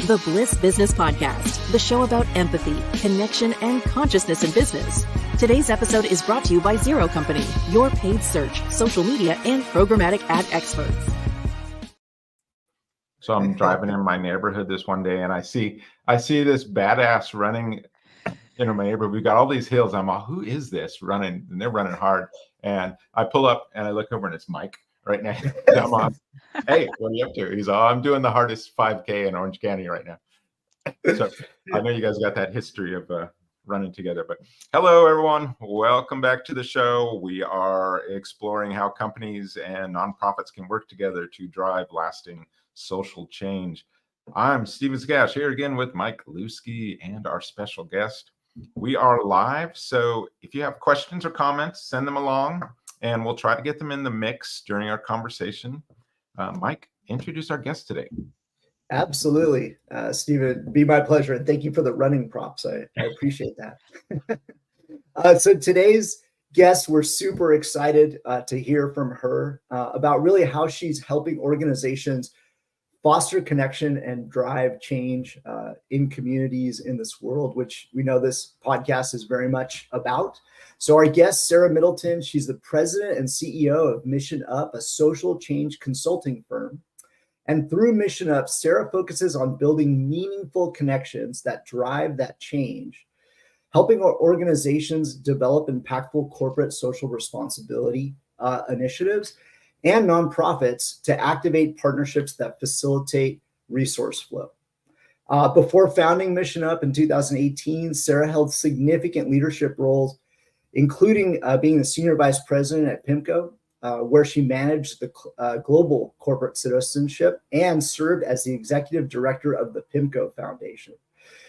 The Bliss Business Podcast, the show about empathy, connection, and consciousness in business. Today's episode is brought to you by Zero Company, your paid search, social media, and programmatic ad experts. So I'm driving in my neighborhood this one day, and I see this badass running in my neighborhood. We've got all these hills. I'm like, who is this running? And they're running hard. And I pull up and I look over, and it's Mike right now. I'm on. Hey, what are you up to? He's all, I'm doing the hardest 5K in Orange County right now. So I know you guys got that history of running together. But hello, everyone. Welcome back to the show. We are exploring how companies and nonprofits can work together to drive lasting social change. I'm Steven Zagash here again with Mike Lewski and our special guest. We are live, so if you have questions or comments, send them along, and we'll try to get them in the mix during our conversation. Mike, introduce our guest today. Absolutely, Steven, be my pleasure, and thank you for the running props. I appreciate that. So today's guest, we're super excited to hear from her about really how she's helping organizations foster connection and drive change in communities in this world, which we know this podcast is very much about. So our guest, Sarah Middleton, she's the president and CEO of Mission Up, a social change consulting firm. And through Mission Up, Sarah focuses on building meaningful connections that drive that change, helping our organizations develop impactful corporate social responsibility initiatives and nonprofits to activate partnerships that facilitate resource flow. Before founding Mission Up in 2018, Sarah held significant leadership roles, including being the senior vice president at PIMCO, where she managed the global corporate citizenship and served as the executive director of the PIMCO Foundation.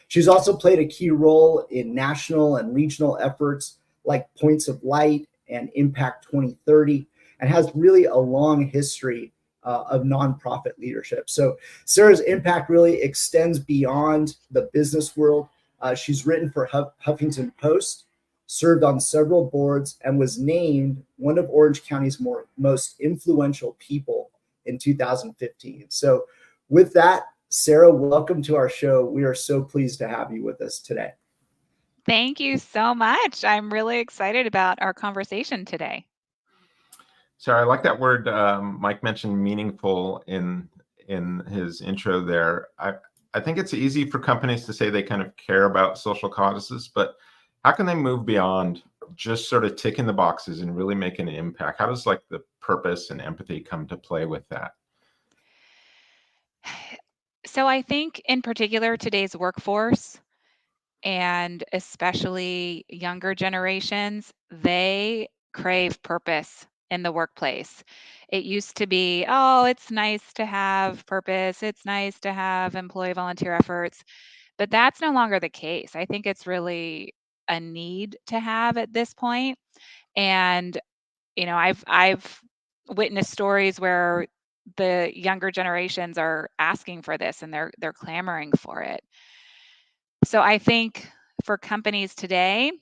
She's also played a key role in national and regional efforts like Points of Light and Impact 2030, and has really a long history of nonprofit leadership. So Sarah's impact really extends beyond the business world. She's written for Huffington Post, served on several boards, and was named one of Orange County's most influential people in 2015. So with that, Sarah, welcome to our show. We are so pleased to have you with us today. Thank you so much. I'm really excited about our conversation today. Sarah, I like that word. Mike mentioned meaningful in his intro there. I think it's easy for companies to say they kind of care about social causes, but how can they move beyond just sort of ticking the boxes and really making an impact? How does like the purpose and empathy come to play with that? So I think in particular today's workforce, and especially younger generations, they crave purpose in the workplace. It used to be, oh, it's nice to have purpose. It's nice to have employee volunteer efforts, but that's no longer the case. I think it's really a need to have at this point. And, you know, I've witnessed stories where the younger generations are asking for this and they're clamoring for it. So I think for companies today,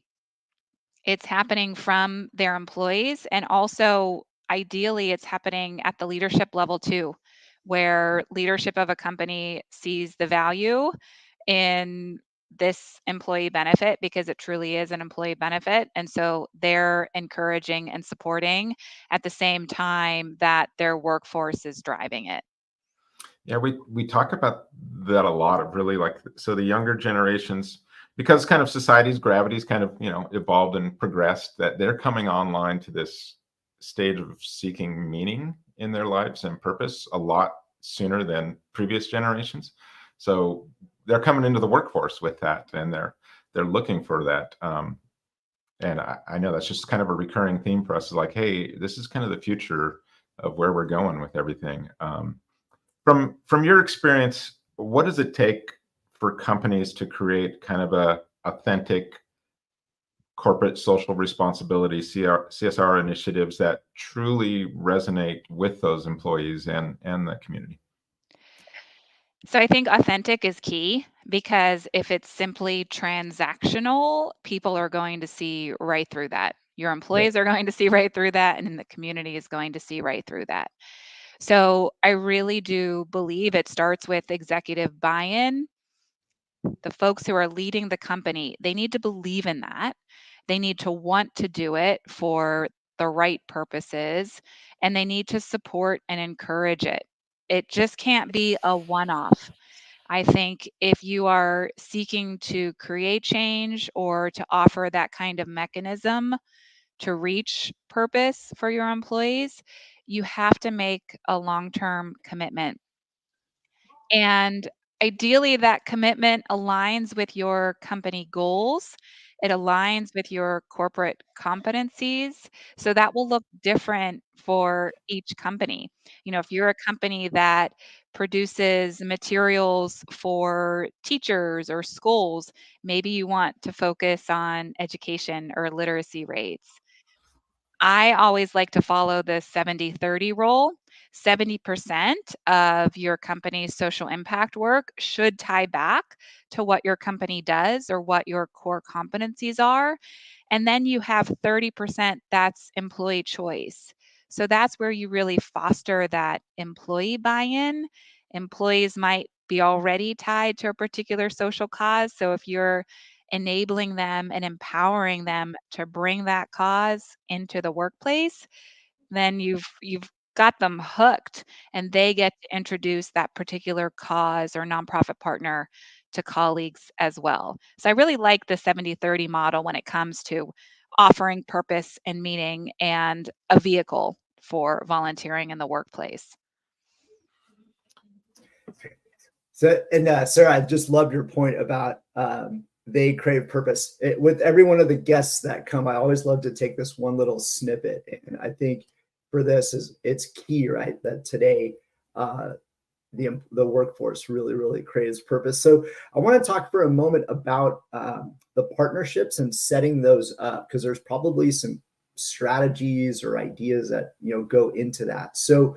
it's happening from their employees, and also ideally it's happening at the leadership level too, where leadership of a company sees the value in this employee benefit because it truly is an employee benefit. And so they're encouraging and supporting at the same time that their workforce is driving it. Yeah, we talk about that a lot of really like, so the younger generations, because kind of society's gravity's kind of, evolved and progressed, that they're coming online to this stage of seeking meaning in their lives and purpose a lot sooner than previous generations. So they're coming into the workforce with that, and they're looking for that. And I know that's just kind of a recurring theme for us, is like, hey, this is kind of the future of where we're going with everything. From your experience, what does it take for companies to create kind of a authentic corporate social responsibility CSR initiatives that truly resonate with those employees and the community? So I think authentic is key, because if it's simply transactional, people are going to see right through that. Your employees are going to see right through that, and the community is going to see right through that. So I really do believe it starts with executive buy-in. The folks who are leading the company, they need to believe in that. They need to want to do it for the right purposes, and they need to support and encourage it. It just can't be a one-off. I think if you are seeking to create change or to offer that kind of mechanism to reach purpose for your employees, you have to make a long-term commitment. And ideally, that commitment aligns with your company goals. It aligns with your corporate competencies. So that will look different for each company. If you're a company that produces materials for teachers or schools, maybe you want to focus on education or literacy rates. I always like to follow the 70-30 rule. 70% of your company's social impact work should tie back to what your company does or what your core competencies are. And then you have 30% that's employee choice. So that's where you really foster that employee buy in. Employees might be already tied to a particular social cause. So if you're enabling them and empowering them to bring that cause into the workplace, then you've got them hooked, and they get to introduce that particular cause or nonprofit partner to colleagues as well. So I really like the 70-30 model when it comes to offering purpose and meaning and a vehicle for volunteering in the workplace. So, and Sarah, I just loved your point about they crave purpose. With every one of the guests that come, I always love to take this one little snippet, and I think for this it's key, right? That today the workforce really craves purpose. So I want to talk for a moment about the partnerships and setting those up, because there's probably some strategies or ideas that go into that. So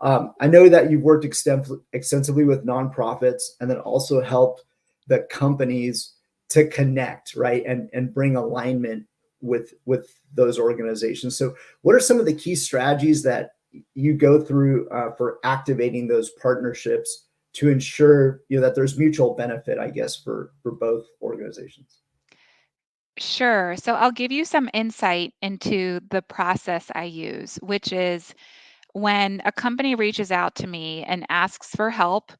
I know that you've worked extensively with nonprofits, and then also helped the companies to connect, right, and bring alignment with those organizations. So what are some of the key strategies that you go through for activating those partnerships to ensure that there's mutual benefit, I guess, for both organizations? Sure. So I'll give you some insight into the process I use, which is when a company reaches out to me and asks for help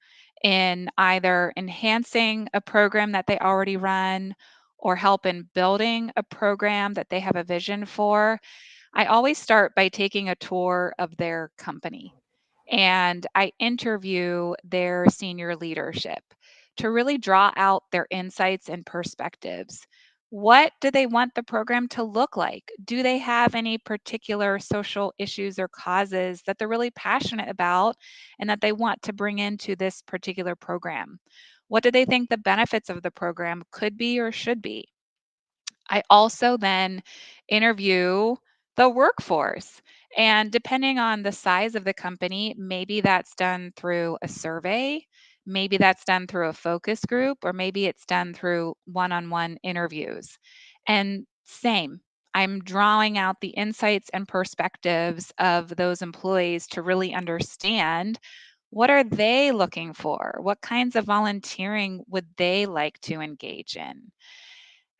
in either enhancing a program that they already run or help in building a program that they have a vision for, I always start by taking a tour of their company, and I interview their senior leadership to really draw out their insights and perspectives. What do they want the program to look like? Do they have any particular social issues or causes that they're really passionate about and that they want to bring into this particular program? What do they think the benefits of the program could be or should be? I also then interview the workforce. And depending on the size of the company, maybe that's done through a survey, maybe that's done through a focus group, or maybe it's done through one on one interviews. And same, I'm drawing out the insights and perspectives of those employees to really understand what are they looking for? What kinds of volunteering would they like to engage in?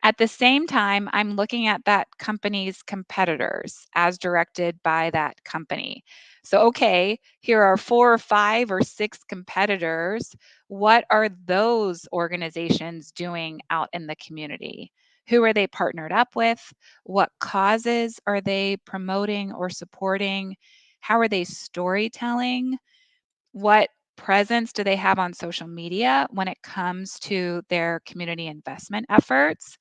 At the same time, I'm looking at that company's competitors as directed by that company. So, okay, here are 4 or 5 or 6 competitors. What are those organizations doing out in the community? Who are they partnered up with? What causes are they promoting or supporting? How are they storytelling? What presence do they have on social media when it comes to their community investment efforts?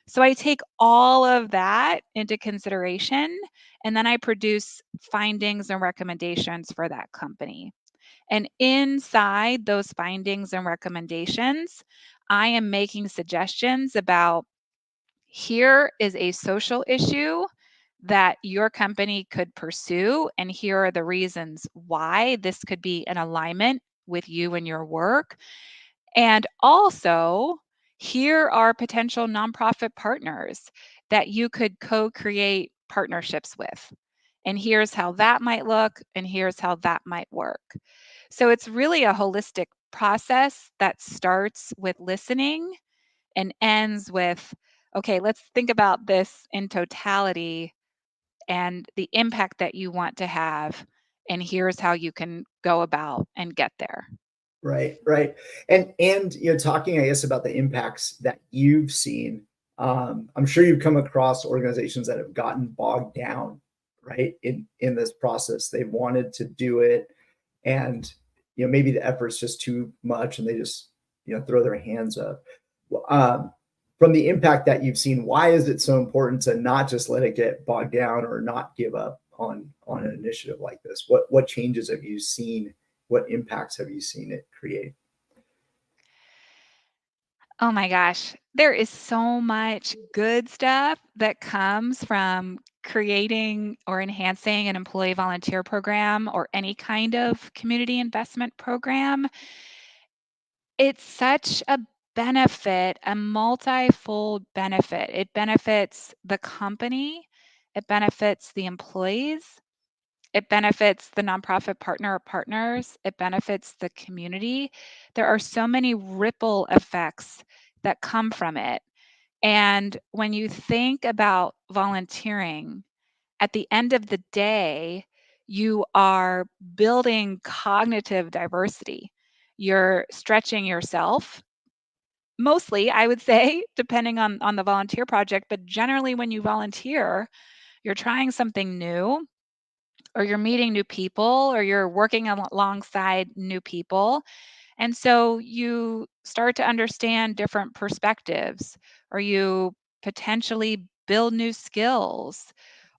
So I take all of that into consideration, and then I produce findings and recommendations for that company. And inside those findings and recommendations, I am making suggestions about here is a social issue that your company could pursue, and here are the reasons why this could be in alignment with you and your work. And also, here are potential nonprofit partners that you could co create partnerships with. and here's how that might look, and here's how that might work. So it's really a holistic process that starts with listening and ends with, okay, let's think about this in totality and the impact that you want to have. And here's how you can go about and get there. Right, right. And talking, I guess, about the impacts that you've seen, I'm sure you've come across organizations that have gotten bogged down, right, in this process. They've wanted to do it, and maybe the effort's just too much, and they just throw their hands up. From the impact that you've seen, why is it so important to not just let it get bogged down or not give up on an initiative like this? What changes have you seen? What impacts have you seen it create? Oh my gosh, there is so much good stuff that comes from creating or enhancing an employee volunteer program or any kind of community investment program. It's such a benefit, a multifold benefit. It benefits the company, it benefits the employees, it benefits the nonprofit partner or partners, it benefits the community. There are so many ripple effects that come from it. And when you think about volunteering, at the end of the day, you are building cognitive diversity. You're stretching yourself, mostly, I would say, depending on the volunteer project. But generally, when you volunteer, you're trying something new, or you're meeting new people, or you're working alongside new people. And so you start to understand different perspectives, or you potentially build new skills,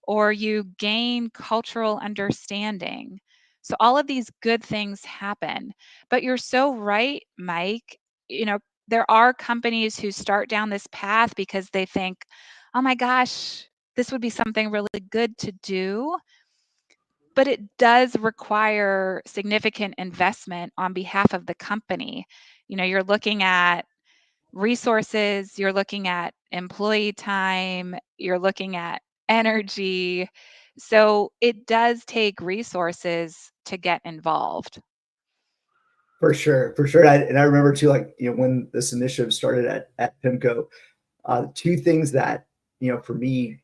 or you gain cultural understanding. So all of these good things happen. But you're so right, Mike. There are companies who start down this path because they think, oh my gosh, this would be something really good to do. But it does require significant investment on behalf of the company. You're looking at resources, you're looking at employee time, you're looking at energy. So it does take resources to get involved. For sure, for sure. And I remember too, like when this initiative started at PIMCO, two things that for me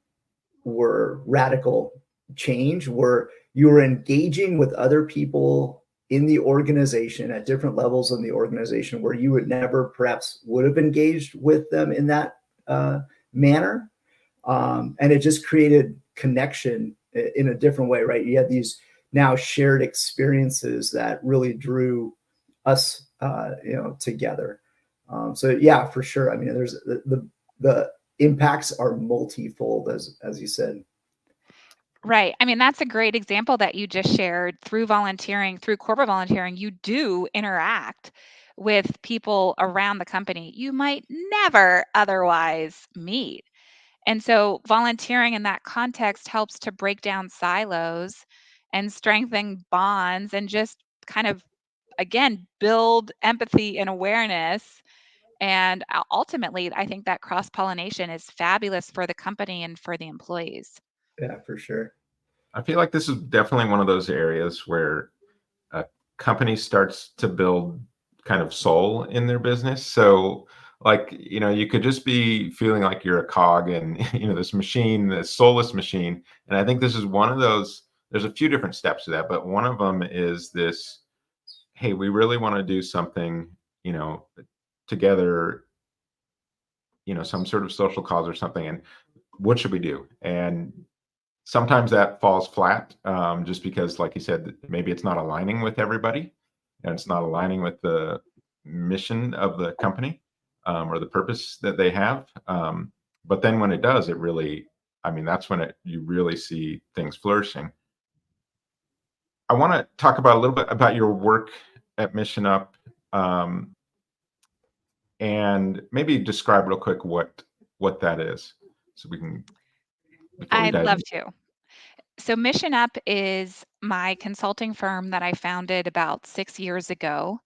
were radical change were you were engaging with other people in the organization at different levels in the organization where you would never perhaps would have engaged with them in that manner. And it just created connection in a different way, right? You had these now shared experiences that really drew us, together. So yeah, for sure. I mean, there's the impacts are multifold, as you said. Right. I mean, that's a great example that you just shared. Through volunteering, through corporate volunteering, you do interact with people around the company you might never otherwise meet. And so volunteering in that context helps to break down silos and strengthen bonds and just kind of, again, build empathy and awareness. And ultimately, I think that cross pollination is fabulous for the company and for the employees. Yeah, for sure. I feel like this is definitely one of those areas where a company starts to build kind of soul in their business. So, like, you could just be feeling like you're a cog in, this machine, this soulless machine. And I think this is one of those. There's a few different steps to that, but one of them is this: hey, we really want to do something, together, some sort of social cause or something, and what should we do? And sometimes that falls flat, just because, like you said, maybe it's not aligning with everybody, and it's not aligning with the mission of the company, or the purpose that they have. But then when it does, it really, that's when you really see things flourishing. I want to talk about a little bit about your work at Mission Up, and maybe describe real quick what that is, so we can. I'd love to. So Mission Up is my consulting firm that I founded about 6 years ago.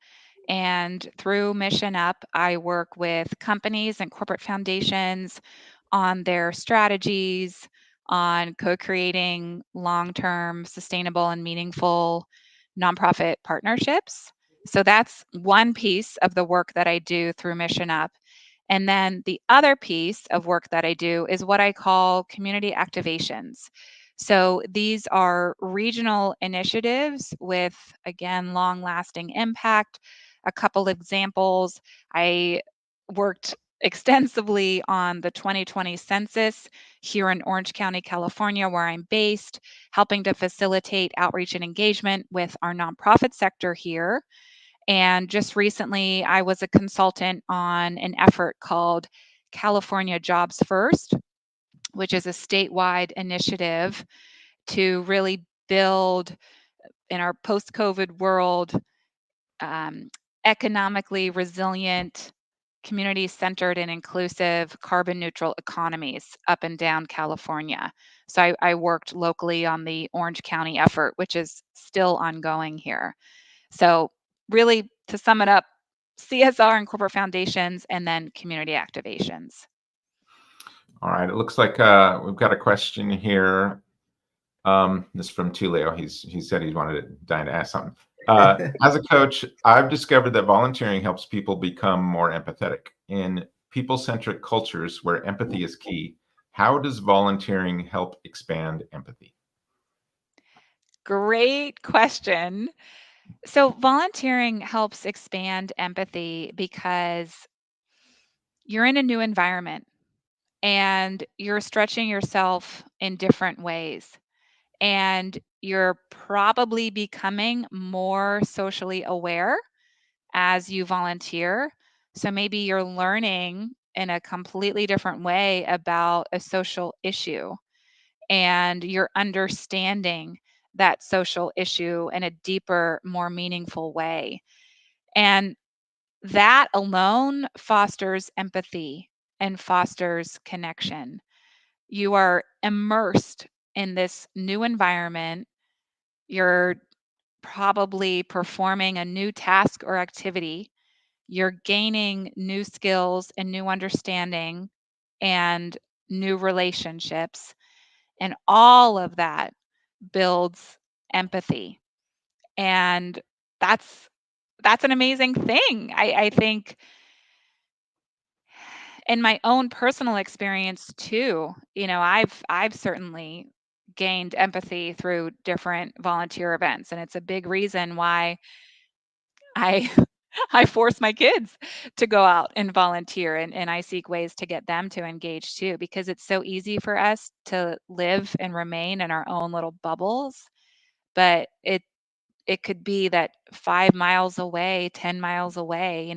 And through Mission Up, I work with companies and corporate foundations on their strategies, on co-creating long-term, sustainable, and meaningful nonprofit partnerships. So that's one piece of the work that I do through Mission Up. And then the other piece of work that I do is what I call community activations. So these are regional initiatives with, again, long lasting impact. A couple examples: I worked extensively on the 2020 census here in Orange County, California, where I'm based, helping to facilitate outreach and engagement with our nonprofit sector here. And just recently, I was a consultant on an effort called California Jobs First, which is a statewide initiative to really build in our post COVID world um, economically resilient, community centered, and inclusive carbon neutral economies up and down California. So I worked locally on the Orange County effort, which is still ongoing here. So, really, to sum it up, CSR and corporate foundations, and then community activations. All right. It looks like we've got a question here. This is from Tulio. He said he wanted to dying to ask something. As a coach, I've discovered that volunteering helps people become more empathetic. In people-centric cultures where empathy is key, how does volunteering help expand empathy? Great question. So, volunteering helps expand empathy because you're in a new environment and you're stretching yourself in different ways. And you're probably becoming more socially aware as you volunteer. So maybe you're learning in a completely different way about a social issue, and you're understanding that social issue in a deeper, more meaningful way. And that alone fosters empathy and fosters connection. You are immersed in this new environment. You're probably performing a new task or activity. You're gaining new skills and new understanding and new relationships. And all of that builds empathy. And that's that's an amazing thing. I think in my own personal experience too, I've certainly gained empathy through different volunteer events, and it's a big reason why I I force my kids to go out and volunteer, and I seek ways to get them to engage too, because it's so easy for us to live and remain in our own little bubbles. But it could be that 5 miles away, 10 miles away,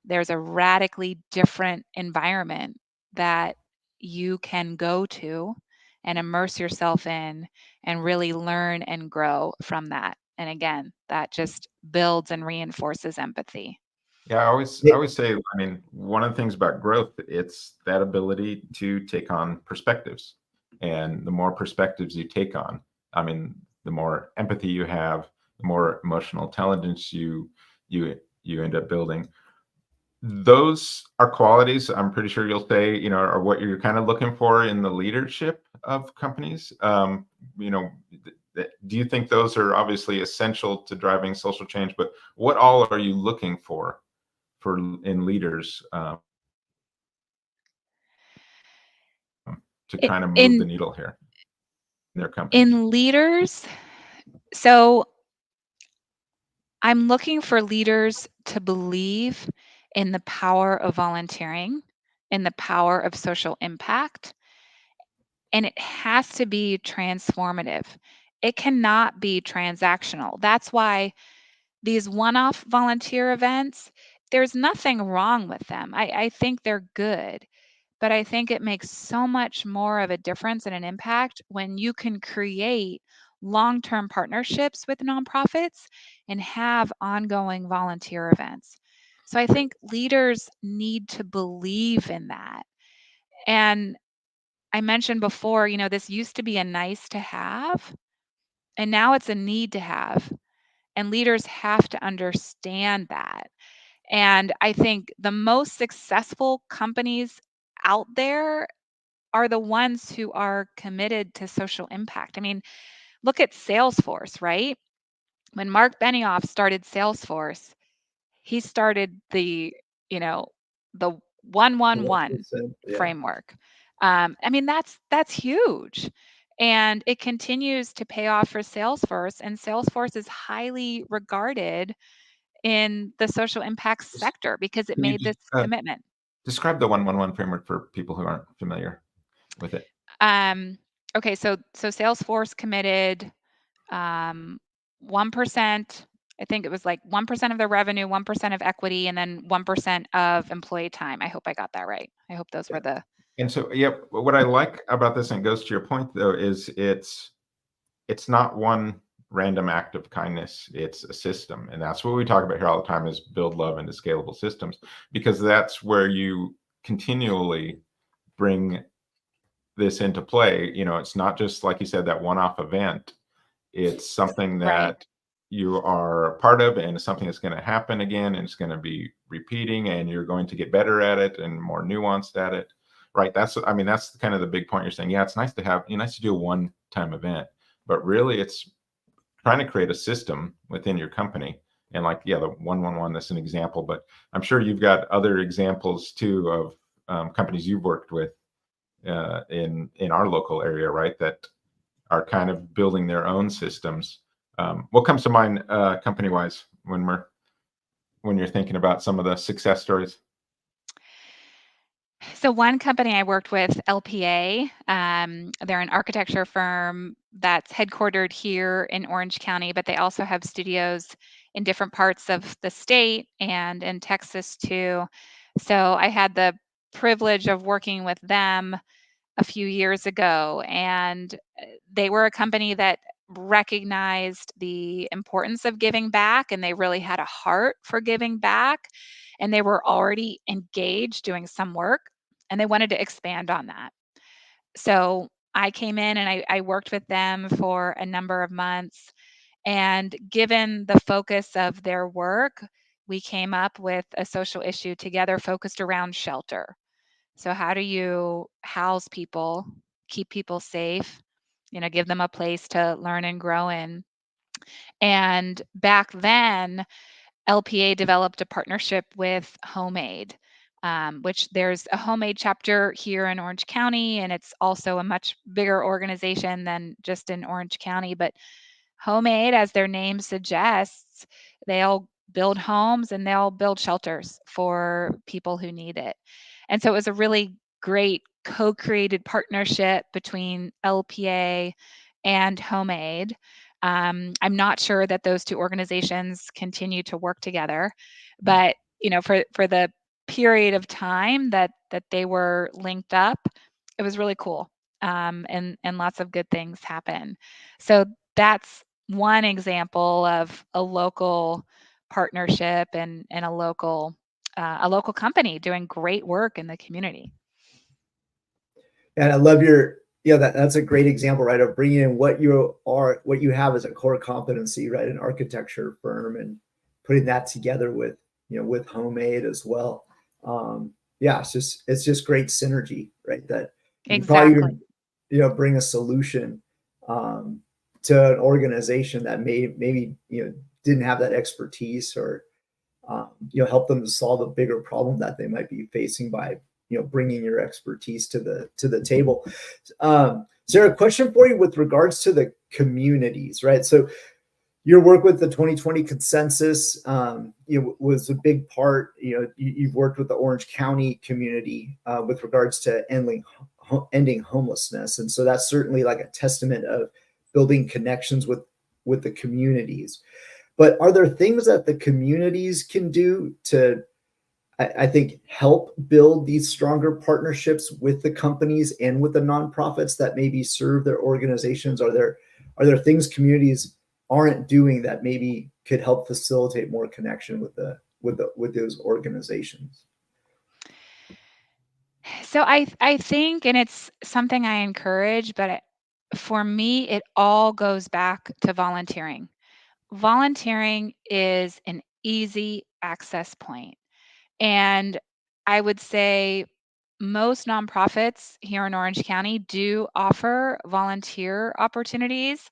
there's a radically different environment that you can go to and immerse yourself in and really learn and grow from that. And again, that just builds and reinforces empathy. Yeah, I always say, I mean, one of the things about growth, it's that ability to take on perspectives. And the more perspectives you take on, I mean, the more empathy you have, the more emotional intelligence you end up building. Those are qualities I'm pretty sure you'll say, are what you're kind of looking for in the leadership of companies. Do you think those are obviously essential to driving social change? But what all are you looking for in leaders to kind of move the In needle here in their companies? in leaders, so I'm looking for leaders to believe in the power of volunteering, in the power of social impact, and it has to be transformative. It cannot be transactional. That's why these one off volunteer events, there's nothing wrong with them. I think they're good, but I think it makes so much more of a difference and an impact when you can create long term partnerships with nonprofits and have ongoing volunteer events. So I think leaders need to believe in that. And I mentioned before, this used to be a nice to have, and now it's a need to have. And leaders have to understand that. And I think the most successful companies out there are the ones who are committed to social impact. I mean, look at Salesforce, right? When Mark Benioff started Salesforce, he started you know, the The 111 1%, yeah. framework. I mean, that's huge. And it continues to pay off for Salesforce, and Salesforce is highly regarded in the social impact Just- sector because it Can you made just this commitment. describe the 111 framework for people who aren't familiar with it? Um, okay, so Salesforce committed 1%. I think it was like 1% of their revenue, 1% of equity, and then 1% of employee time. I hope I got that right. I hope those were the. And so, yeah, what I like about this, and it goes to your point though, is it's not one random act of kindness. It's a system, and that's what we talk about here all the time: is build love into scalable systems, because that's where you continually bring this into play. It's not just, like you said, that one-off event. It's something Right. that you are a part of, and it's something that's going to happen again, and it's going to be repeating, and you're going to get better at it and more nuanced at it. Right. That's kind of the big point you're saying. Yeah, it's nice to do a one-time event, but really it's trying to create a system within your company. And like, yeah, the 111, that's an example, but I'm sure you've got other examples too of companies you've worked with in our local area, right? That are kind of building their own systems. What comes to mind company wise when you're thinking about some of the success stories? So one company I worked with, LPA, they're an architecture firm that's headquartered here in Orange County, but they also have studios in different parts of the state and in Texas too. So I had the privilege of working with them a few years ago, and they were a company that recognized the importance of giving back, and they really had a heart for giving back, and they were already engaged doing some work, and they wanted to expand on that. So I came in and I worked with them for a number of months, and given the focus of their work, we came up with a social issue together focused around shelter. So how do you house people, keep people safe, give them a place to learn and grow in? And back then, LPA developed a partnership with Homemade, which there's a Homemade chapter here in Orange County, and it's also a much bigger organization than just in Orange County. But Homemade, as their name suggests, they'll build homes and they'll build shelters for people who need it. And so it was a really great co-created partnership between LPA and Homemade. I'm not sure that those two organizations continue to work together, but for the period of time that they were linked up, it was really cool, and lots of good things happen. So that's one example of a local partnership and a local company doing great work in the community. And I love that's a great example, right? Of bringing in what you have as a core competency, right? An architecture firm, and putting that together with Homemade as well. Yeah, it's just great synergy, right? That you probably Exactly. bring a solution to an organization that maybe didn't have that expertise, or help them to solve a bigger problem that they might be facing by bringing your expertise to the table. Sarah, question for you with regards to the communities, right? So your work with the 2020 consensus was a big part. You've worked with the Orange County community with regards to ending homelessness, and so that's certainly like a testament of building connections with the communities. But are there things that the communities can do to, I think, help build these stronger partnerships with the companies and with the nonprofits that maybe serve their organizations? Are there things communities aren't doing that maybe could help facilitate more connection with those organizations? So I think, and it's something I encourage, but for me, it all goes back to volunteering. Volunteering is an easy access point. And I would say most nonprofits here in Orange County do offer volunteer opportunities.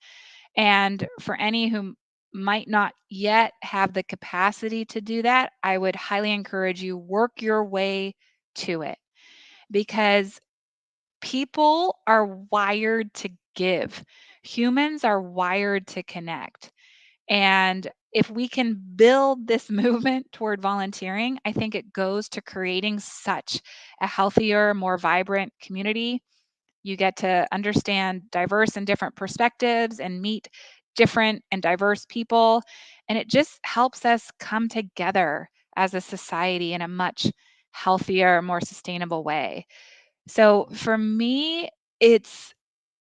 And for any who might not yet have the capacity to do that, I would highly encourage you work your way to it, because people are wired to give. Humans are wired to connect. And if we can build this movement toward volunteering, I think it goes to creating such a healthier, more vibrant community. You get to understand diverse and different perspectives and meet different and diverse people. And it just helps us come together as a society in a much healthier, more sustainable way. So for me, it's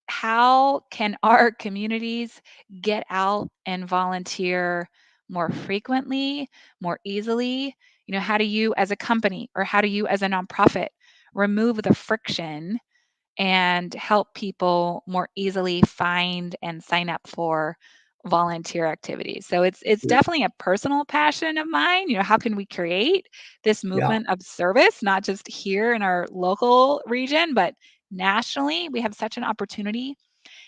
how can our communities get out and volunteer more frequently, more easily? How do you as a company or how do you as a nonprofit remove the friction and help people more easily find and sign up for volunteer activities? So it's definitely a personal passion of mine. How can we create this Yeah. movement of service, not just here in our local region, but nationally? We have such an opportunity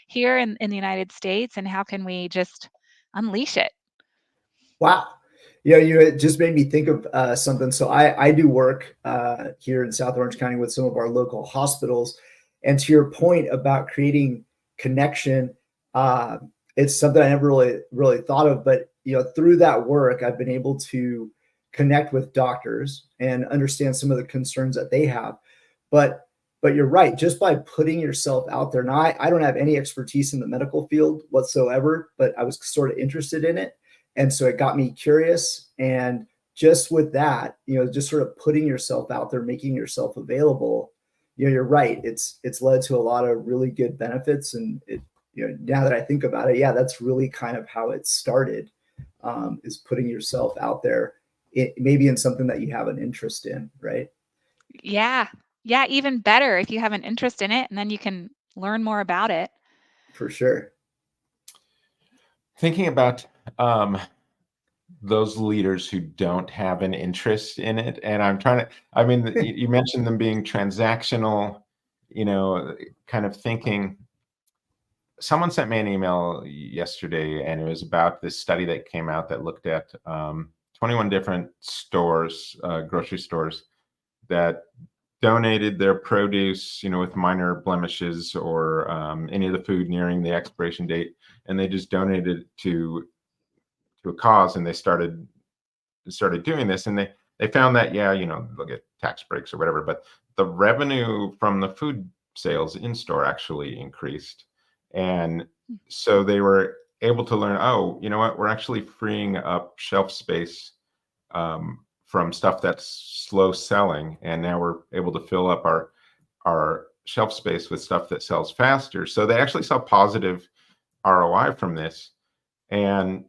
here in the United States, and how can we just unleash it? Wow. Yeah, you just made me think of something. So I do work here in South Orange County with some of our local hospitals. And to your point about creating connection, uh, it's something I never really thought of. But through that work, I've been able to connect with doctors and understand some of the concerns that they have. But you're right. Just by putting yourself out there, now I don't have any expertise in the medical field whatsoever, but I was sort of interested in it. And so it got me curious. And just with that, just sort of putting yourself out there, making yourself available, you're right. It's led to a lot of really good benefits. And now that I think about it, yeah, that's really kind of how it started, is putting yourself out there, maybe in something that you have an interest in, right? Yeah. Yeah, even better if you have an interest in it and then you can learn more about it. For sure. Thinking about those leaders who don't have an interest in it, and I mean, you mentioned them being transactional, kind of thinking. Someone sent me an email yesterday, and it was about this study that came out that looked at 21 different stores, grocery stores, that donated their produce, with minor blemishes or any of the food nearing the expiration date, and they just donated it to a cause, and they started doing this, and they found that, yeah, they'll get tax breaks or whatever, but the revenue from the food sales in store actually increased. And so they were able to learn, oh, you know what, we're actually freeing up shelf space from stuff that's slow selling, and now we're able to fill up our shelf space with stuff that sells faster. So they actually saw positive ROI from this. And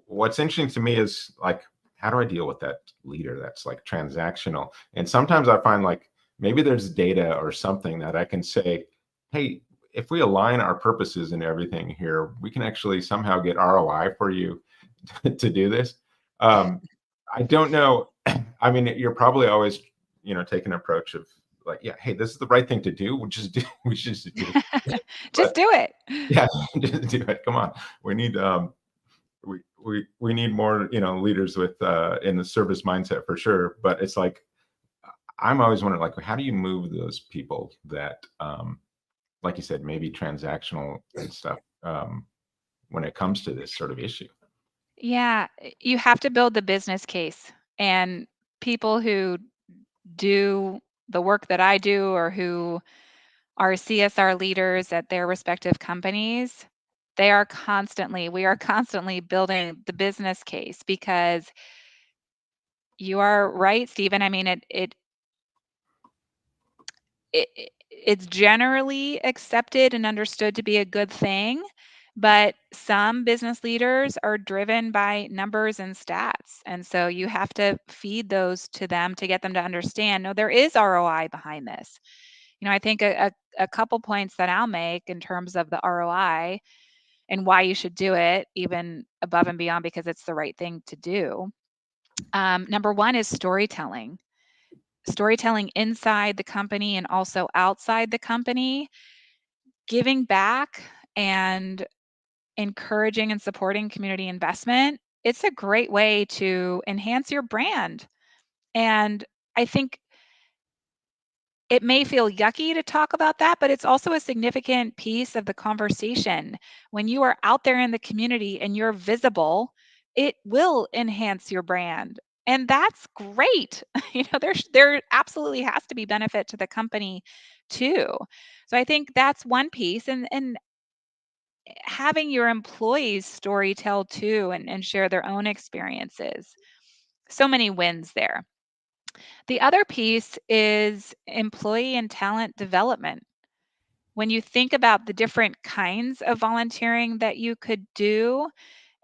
what's interesting to me is, like, how do I deal with that leader that's like transactional? And sometimes I find like maybe there's data or something that I can say, hey, if we align our purposes and everything here, we can actually somehow get ROI for you to do this. I don't know. I mean, you're probably always, take an approach of like, yeah, hey, this is the right thing to do. We should do it. Just do it. Yeah, just do it. Come on. We need we need more, leaders with in the service mindset for sure. But it's like, I'm always wondering, like, how do you move those people that like you said, maybe transactional and stuff, when it comes to this sort of issue? Yeah, you have to build the business case. And people who do the work that I do or who are CSR leaders at their respective companies, we are constantly building the business case, because you are right, Stephen. I mean, it's generally accepted and understood to be a good thing, but some business leaders are driven by numbers and stats, and so you have to feed those to them to get them to understand, no, there is ROI behind this. I think a couple points that I'll make in terms of the ROI and why you should do it, even above and beyond because it's the right thing to do. Number one is storytelling. storytelling inside the company and also outside the company, giving back and encouraging and supporting community investment. It's a great way to enhance your brand. And I think it may feel yucky to talk about that, but it's also a significant piece of the conversation. When you are out there in the community and you're visible, it will enhance your brand. And that's great. There absolutely has to be benefit to the company too. So I think that's one piece. And having your employees story tell too and share their own experiences. So many wins there. The other piece is employee and talent development. When you think about the different kinds of volunteering that you could do,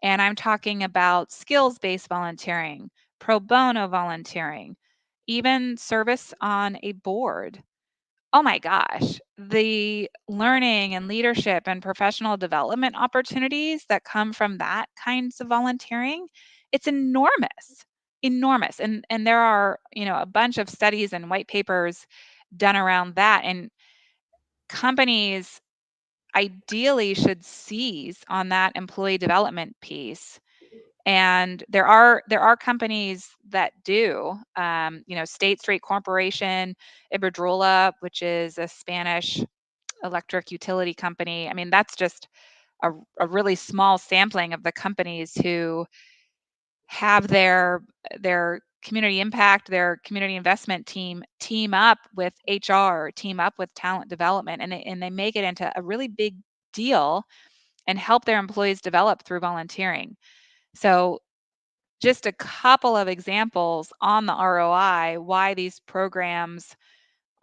and I'm talking about skills based volunteering, pro bono volunteering, even service on a board. Oh my gosh, the learning and leadership and professional development opportunities that come from that kinds of volunteering, it's enormous, enormous. And there are, a bunch of studies and white papers done around that. And companies ideally should seize on that employee development piece. And there are companies that do, State Street Corporation, Iberdrola, which is a Spanish electric utility company. I mean, that's just a really small sampling of the companies who have their community impact, their community investment team up with HR, team up with talent development, and they make it into a really big deal and help their employees develop through volunteering. So just a couple of examples on the ROI, why these programs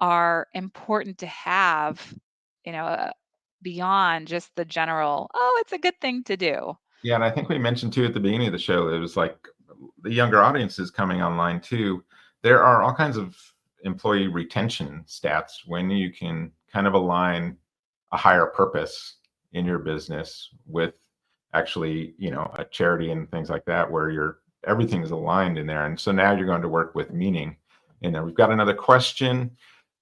are important to have, you know, uh, beyond just the general, oh, it's a good thing to do. Yeah, and I think we mentioned too at the beginning of the show, it was like the younger audiences coming online too. There are all kinds of employee retention stats when you can kind of align a higher purpose in your business with actually, a charity and things like that, where everything is aligned in there. And so now you're going to work with meaning. And then we've got another question.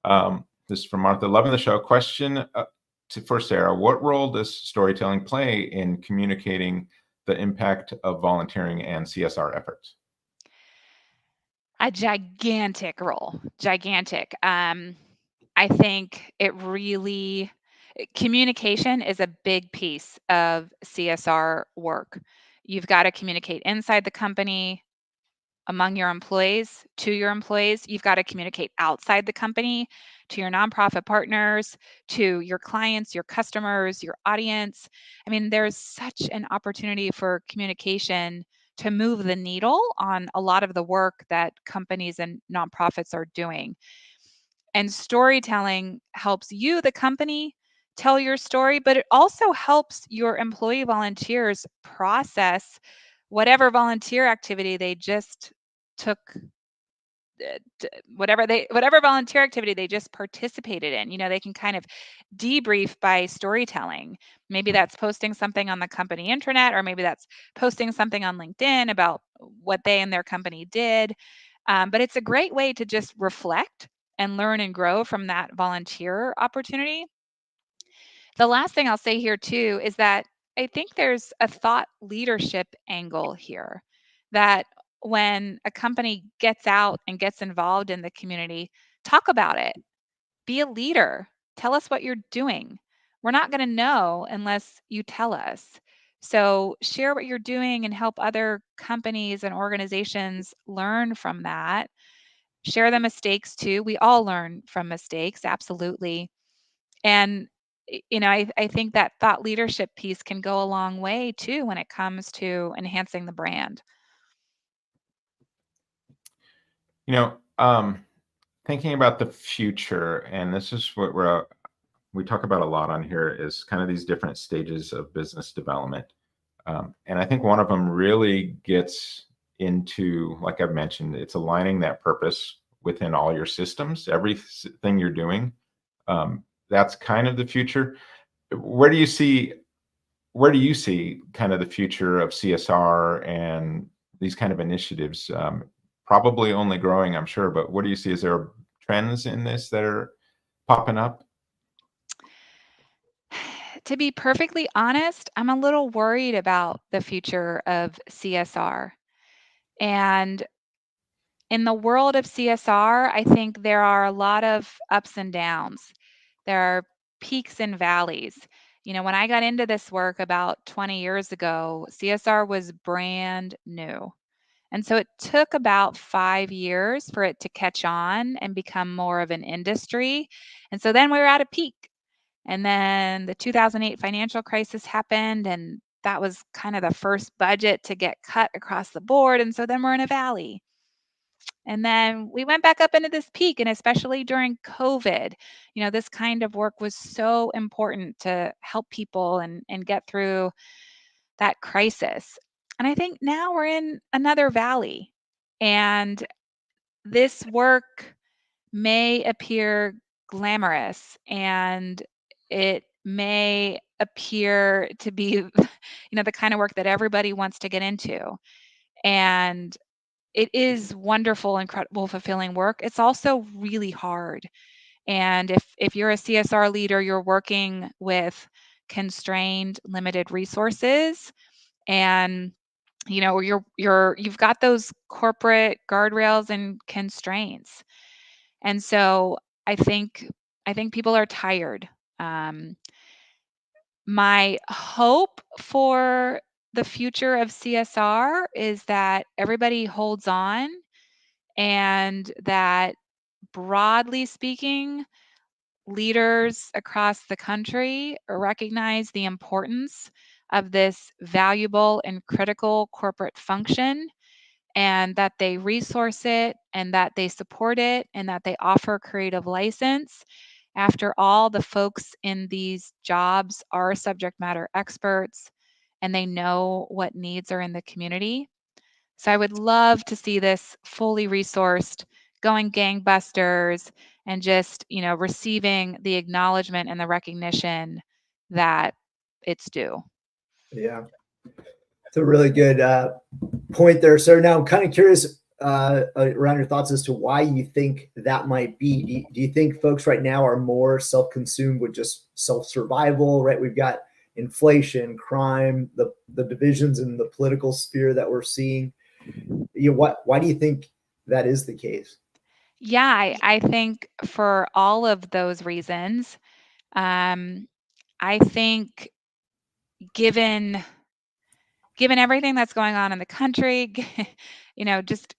This is from Martha, loving the show. Question for Sarah: what role does storytelling play in communicating the impact of volunteering and CSR efforts? A gigantic role, gigantic. I think communication is a big piece of CSR work. You've got to communicate inside the company, among your employees, to your employees. You've got to communicate outside the company, to your nonprofit partners, to your clients, your customers, your audience. I mean, there's such an opportunity for communication to move the needle on a lot of the work that companies and nonprofits are doing. And storytelling helps you, the company, tell your story, but it also helps your employee volunteers process whatever volunteer activity they just took, whatever volunteer activity they just participated in. They can kind of debrief by storytelling. Maybe that's posting something on the company intranet, or maybe that's posting something on LinkedIn about what they and their company did. But it's a great way to just reflect and learn and grow from that volunteer opportunity. The last thing I'll say here too is that I think there's a thought leadership angle here, that when a company gets out and gets involved in the community, talk about it. Be a leader. Tell us what you're doing. We're not going to know unless you tell us. So share what you're doing and help other companies and organizations learn from that. Share the mistakes too. We all learn from mistakes, absolutely. And I think that thought leadership piece can go a long way too when it comes to enhancing the brand. Thinking about the future, and this is what we talk about a lot on here, is kind of these different stages of business development. And I think one of them really gets into, like I've mentioned, it's aligning that purpose within all your systems, everything you're doing. That's kind of the future. Where do you see kind of the future of CSR and these kind of initiatives probably only growing, I'm sure. But what do you see? Is there trends in this that are popping up? To be perfectly honest, I'm a little worried about the future of CSR. And in the world of CSR, I think there are a lot of ups and downs. There are peaks and valleys. When I got into this work about 20 years ago, CSR was brand new. And so it took about 5 years for it to catch on and become more of an industry. And so then we were at a peak. And then the 2008 financial crisis happened, and that was kind of the first budget to get cut across the board. And so then we're in a valley. And then we went back up into this peak, and especially during COVID, this kind of work was so important to help people and get through that crisis. And I think now we're in another valley, and this work may appear glamorous, and it may appear to be, the kind of work that everybody wants to get into. And it is wonderful, incredible, fulfilling work. It's also really hard. And if you're a CSR leader, you're working with constrained, limited resources, and you've got those corporate guardrails and constraints. And so I think people are tired. Um, my hope for the future of CSR is that everybody holds on, and that, broadly speaking, leaders across the country recognize the importance of this valuable and critical corporate function, and that they resource it, and that they support it, and that they offer creative license. After all, the folks in these jobs are subject matter experts, and they know what needs are in the community. So I would love to see this fully resourced, going gangbusters, and just, receiving the acknowledgement and the recognition that it's due. Yeah, it's a really good point there, sir. Now I'm kind of curious around your thoughts as to why you think that might be. Do you think folks right now are more self-consumed with just self-survival, right? We've got inflation, crime, the divisions in the political sphere that we're seeing. Why do you think that is the case? Yeah, I think for all of those reasons, I think given everything that's going on in the country, just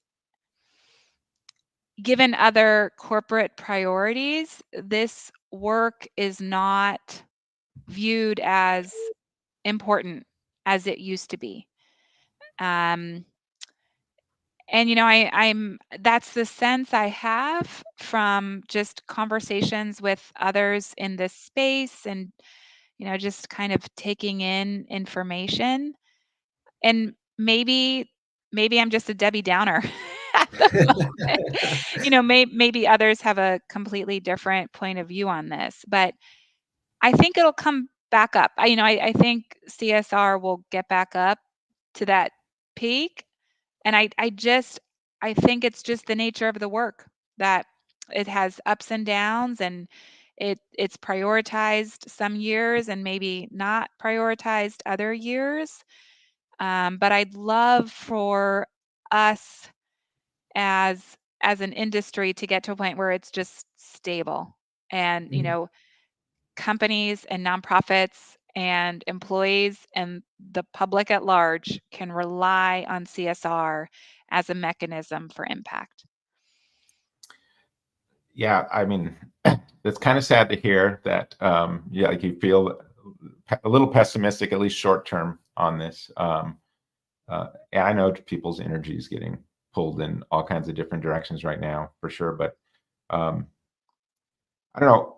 given other corporate priorities, this work is not viewed as important as it used to be. And I'm that's the sense I have from just conversations with others in this space, and just kind of taking in information. And maybe I'm just a Debbie Downer at the moment. Maybe others have a completely different point of view on this, but I think it'll come back up. I think CSR will get back up to that peak. And I think it's just the nature of the work, that it has ups and downs, and it's prioritized some years and maybe not prioritized other years. But I'd love for us as an industry to get to a point where it's just stable, and companies and nonprofits and employees and the public at large can rely on CSR as a mechanism for impact. Yeah, I mean, it's kind of sad to hear that. Like you feel a little pessimistic, at least short term, on this. I know people's energy is getting pulled in all kinds of different directions right now, for sure. But I don't know.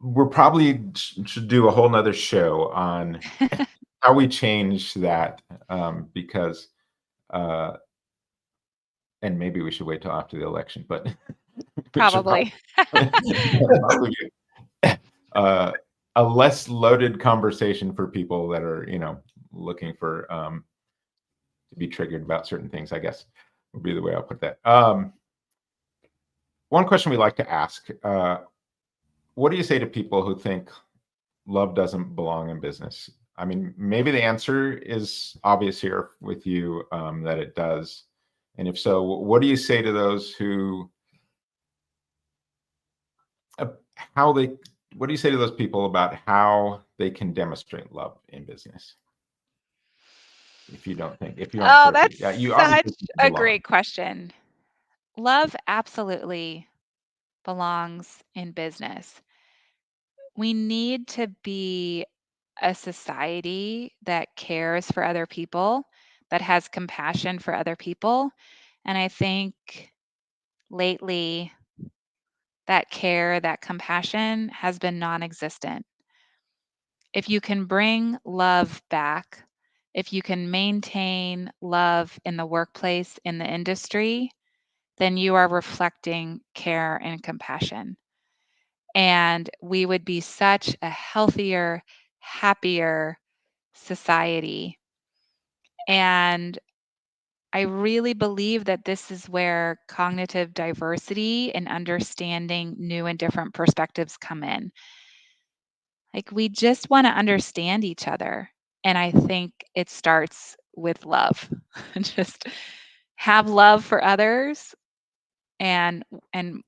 We're probably should do a whole nother show on how we change that, because, and maybe we should wait till after the election, but Probably. probably a less loaded conversation for people that are, looking for to be triggered about certain things, I guess. would be the way I'll put that. One question we like to ask, what do you say to people who think love doesn't belong in business? I mean, maybe the answer is obvious here with you, that it does. And if so, what do you say to those who, what do you say to those people about how they can demonstrate love in business? If you don't think, Oh, that's you such obviously a belong. great question. Love absolutely belongs in business. We need to be a society that cares for other people, that has compassion for other people. And I think lately that care, that compassion has been non-existent. If you can bring love back, if you can maintain love in the workplace, in the industry, then you are reflecting care and compassion. And we would be such a healthier, happier society. And I really believe that this is where cognitive diversity and understanding new and different perspectives come in. Like, we just want to understand each other. And I think it starts with love. Just have love for others and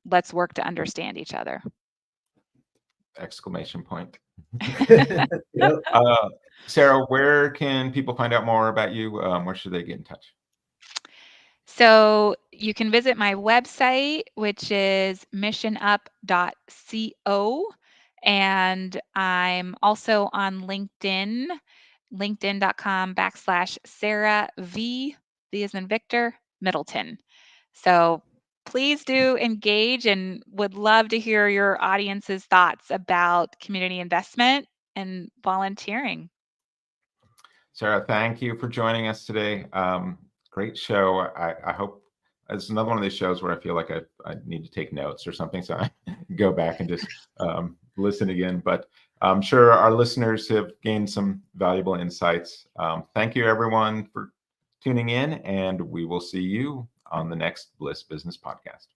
let's work to understand each other. Exclamation point. Yep. Sarah, where can people find out more about you? Where should they get in touch? So you can visit my website, which is missionup.co. And I'm also on LinkedIn, linkedin.com/Sarah V as in Victor, Middleton. So please do engage, and would love to hear your audience's thoughts about community investment and volunteering. Sarah, thank you for joining us today. Great show. I hope it's another one of these shows where I feel like I need to take notes or something, so I go back and just listen again. But I'm sure our listeners have gained some valuable insights. Thank you, everyone, for tuning in, and we will see you on the next Bliss Business Podcast.